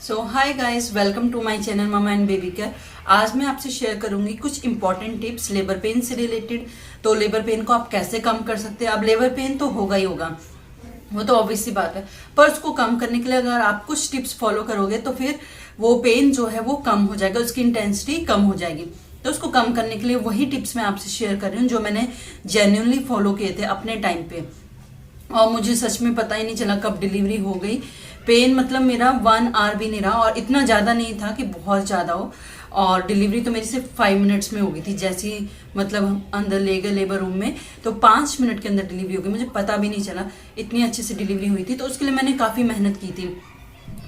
So hi guys, welcome to my channel mama and baby care. आज मैं आपसे share करूंगी कुछ इंपॉर्टेंट टिप्स लेबर पेन से रिलेटेड। तो लेबर पेन को आप कैसे कम कर सकते हैं। अब लेबर पेन तो होगा ही होगा, वो तो ऑब्वियस सी बात है, पर उसको कम करने के लिए अगर आप कुछ टिप्स फॉलो करोगे तो फिर वो पेन जो है वो कम हो जाएगा, उसकी इंटेंसिटी कम हो जाएगी। तो उसको कम करने के लिए वही टिप्स मैं आपसे शेयर कर रही हूँ जो मैंने जेन्युइनली फॉलो किए थे अपने टाइम पे, और मुझे सच में पता ही नहीं चला कब डिलीवरी हो गई। पेन मतलब मेरा 1 आवर भी नहीं रहा, और इतना ज़्यादा नहीं था कि बहुत ज़्यादा हो। और डिलीवरी तो मेरी सिर्फ 5 मिनट्स में हो गई थी। जैसे ही मतलब हम अंदर ले गए लेबर रूम में तो 5 मिनट के अंदर डिलीवरी हो गई, मुझे पता भी नहीं चला, इतनी अच्छे से डिलीवरी हुई थी। तो उसके लिए मैंने काफ़ी मेहनत की थी,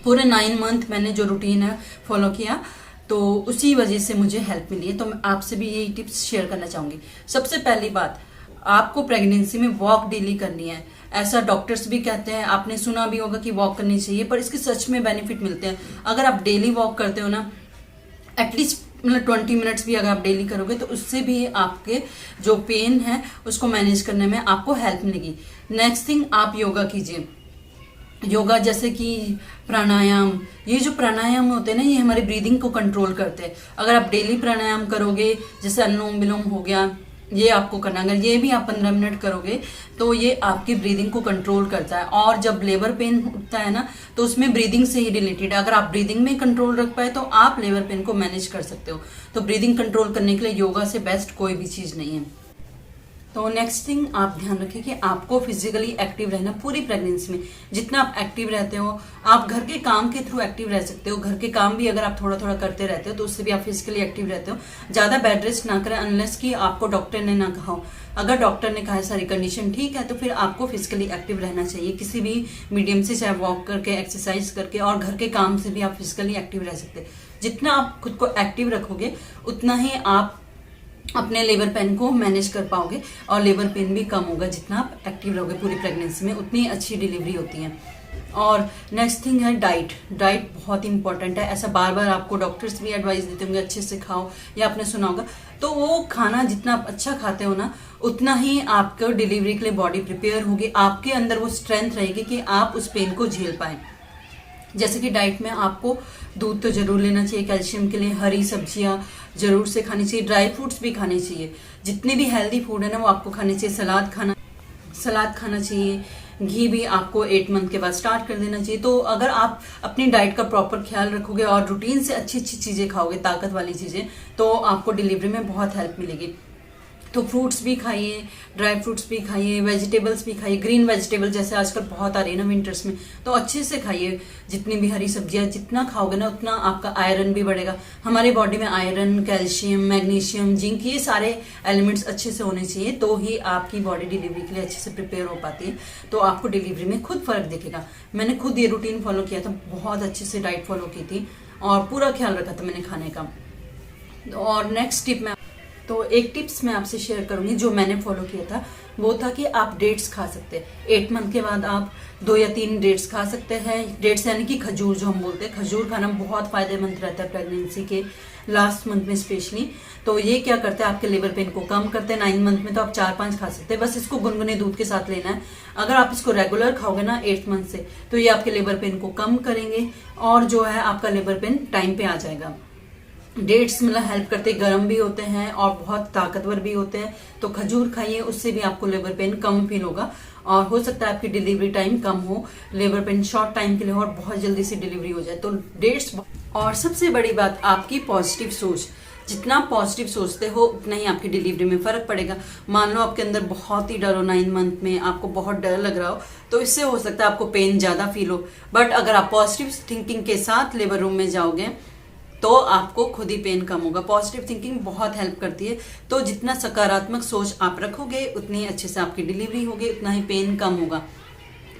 पूरे 9 मंथ मैंने जो रूटीन है फॉलो किया, तो उसी वजह से मुझे हेल्प मिली है। तो मैं आपसे भी यही टिप्स शेयर करना चाहूँगी। सबसे पहली बात, आपको प्रेगनेंसी में वॉक डेली करनी है। ऐसा डॉक्टर्स भी कहते हैं, आपने सुना भी होगा कि वॉक करनी चाहिए, पर इसके सच में बेनिफिट मिलते हैं। अगर आप डेली वॉक करते हो ना, एटलीस्ट मतलब 20 मिनट्स भी अगर आप डेली करोगे तो उससे भी आपके जो पेन है उसको मैनेज करने में आपको हेल्प मिलेगी। नेक्स्ट थिंग, आप योगा कीजिए। योगा जैसे कि प्राणायाम, ये जो प्राणायाम होते हैं ना, ये हमारी ब्रीदिंग को कंट्रोल करते हैं। अगर आप डेली प्राणायाम करोगे, जैसे अनुलोम विलोम हो गया, ये आपको करना, अगर ये भी आप 15 मिनट करोगे तो ये आपकी ब्रीदिंग को कंट्रोल करता है। और जब लेबर पेन होता है ना, तो उसमें ब्रीदिंग से ही रिलेटेड है। अगर आप ब्रीदिंग में कंट्रोल रख पाए तो आप लेबर पेन को मैनेज कर सकते हो। तो ब्रीदिंग कंट्रोल करने के लिए योगा से बेस्ट कोई भी चीज नहीं है। तो नेक्स्ट थिंग, आप ध्यान रखिए कि आपको फिजिकली एक्टिव रहना पूरी प्रेगनेंसी में। जितना आप एक्टिव रहते हो, आप घर के काम के थ्रू एक्टिव रह सकते हो। घर के काम भी अगर आप थोड़ा थोड़ा करते रहते हो तो उससे भी आप फिजिकली एक्टिव रहते हो। ज्यादा बेड रेस्ट ना करें अनलेस कि आपको डॉक्टर ने ना कहा हो। अगर डॉक्टर ने कहा है सारी कंडीशन ठीक है तो फिर आपको फिजिकली एक्टिव रहना चाहिए किसी भी मीडियम से, चाहे वॉक करके, एक्सरसाइज करके, और घर के काम से भी आप फिजिकली एक्टिव रह सकते हैं। जितना आप खुद को एक्टिव रखोगे उतना ही आप अपने लेबर पेन को मैनेज कर पाओगे, और लेबर पेन भी कम होगा। जितना आप एक्टिव रहोगे पूरी प्रेगनेंसी में उतनी अच्छी डिलीवरी होती है। और नेक्स्ट थिंग है डाइट। डाइट बहुत इंपॉर्टेंट है। ऐसा बार बार आपको डॉक्टर्स भी एडवाइस देते होंगे अच्छे से खाओ, या आपने सुना होगा। तो वो खाना जितना आप अच्छा खाते हो ना, उतना ही आपको डिलीवरी के लिए बॉडी प्रिपेयर होगी, आपके अंदर वो स्ट्रेंथ रहेगी कि आप उस पेन को झेल पाए। जैसे कि डाइट में आपको दूध तो जरूर लेना चाहिए कैल्शियम के लिए, हरी सब्जियां जरूर से खानी चाहिए, ड्राई फ्रूट्स भी खाने चाहिए। जितने भी हेल्दी फूड है ना वो आपको खाने चाहिए। सलाद खाना चाहिए। घी भी आपको 8 मंथ के बाद स्टार्ट कर देना चाहिए। तो अगर आप अपनी डाइट का प्रॉपर ख्याल रखोगे और रूटीन से अच्छी अच्छी चीजें खाओगे, ताकत वाली चीजें, तो आपको डिलीवरी में बहुत हेल्प मिलेगी। तो फ्रूट्स भी खाइए, ड्राई फ्रूट्स भी खाइए, वेजिटेबल्स भी खाइए, ग्रीन वेजिटेबल जैसे आजकल बहुत आ रही है ना विंटर्स में, तो अच्छे से खाइए। जितनी भी हरी सब्जियां जितना खाओगे ना उतना आपका आयरन भी बढ़ेगा। हमारी बॉडी में आयरन, कैल्शियम, मैग्नीशियम, जिंक, ये सारे एलिमेंट्स अच्छे से होने चाहिए, तो ही आपकी बॉडी डिलीवरी के लिए अच्छे से प्रिपेयर हो पाती है। तो आपको डिलीवरी में खुद फर्क दिखेगा। मैंने खुद ये रूटीन फॉलो किया था, बहुत अच्छे से डाइट फॉलो की थी और पूरा ख्याल रखा था मैंने खाने का। और नेक्स्ट टिप में, तो एक टिप्स मैं आपसे शेयर करूंगी जो मैंने फॉलो किया था, वो था कि आप डेट्स खा सकते हैं। 8 मंथ के बाद आप 2 या 3 डेट्स खा सकते हैं। डेट्स यानी कि खजूर जो हम बोलते हैं, खजूर खाना बहुत फायदेमंद रहता है प्रेगनेंसी के लास्ट मंथ में स्पेशली। तो ये क्या करते हैं, आपके लेबर पेन को कम करते हैं। 9 मंथ में तो आप 4-5 खा सकते हैं, बस इसको गुनगुने दूध के साथ लेना है। अगर आप इसको रेगुलर खाओगे ना 8 मंथ से, तो ये आपके लेबर पेन को कम करेंगे, और जो है आपका लेबर पेन टाइम पे आ जाएगा। डेट्स मतलब हेल्प करते, गर्म भी होते हैं और बहुत ताकतवर भी होते हैं। तो खजूर खाइए, उससे भी आपको लेबर पेन कम फील होगा, और हो सकता है आपकी डिलीवरी टाइम कम हो, लेबर पेन शॉर्ट टाइम के लिए हो और बहुत जल्दी से डिलीवरी हो जाए। तो डेट्स। और सबसे बड़ी बात, आपकी पॉजिटिव सोच। जितना पॉजिटिव सोचते हो उतना ही आपकी डिलीवरी में फर्क पड़ेगा। मान लो आपके अंदर बहुत ही डर हो, 9 मंथ में आपको बहुत डर लग रहा हो, तो इससे हो सकता है आपको पेन ज्यादा फील हो। बट अगर आप पॉजिटिव थिंकिंग के साथ लेबर रूम में जाओगे तो आपको खुद ही पेन कम होगा। पॉजिटिव थिंकिंग बहुत हेल्प करती है। तो जितना सकारात्मक सोच आप रखोगे उतनी अच्छे से आपकी डिलीवरी होगी, उतना ही पेन कम होगा।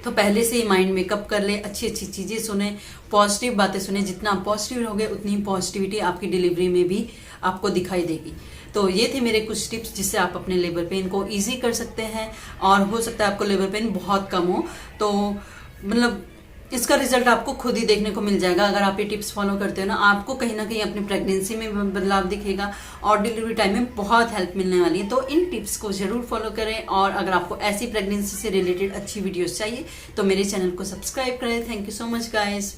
तो पहले से ही माइंड मेकअप कर ले, अच्छी अच्छी चीजें सुने, पॉजिटिव बातें सुने। जितना आप पॉजिटिव रहोगे उतनी पॉजिटिविटी आपकी डिलीवरी में भी आपको दिखाई देगी। तो ये थे मेरे कुछ टिप्स जिससे आप अपने लेबर पेन को इजी कर सकते हैं, और हो सकता है आपको लेबर पेन बहुत कम हो। तो मतलब इसका रिजल्ट आपको खुद ही देखने को मिल जाएगा। अगर आप ये टिप्स फॉलो करते हो ना, आपको कहीं ना कहीं अपनी प्रेगनेंसी में बदलाव दिखेगा, और डिलीवरी टाइम में बहुत हेल्प मिलने वाली है। तो इन टिप्स को जरूर फॉलो करें, और अगर आपको ऐसी प्रेगनेंसी से रिलेटेड अच्छी वीडियोस चाहिए तो मेरे चैनल को सब्सक्राइब करें। Thank you so much guys.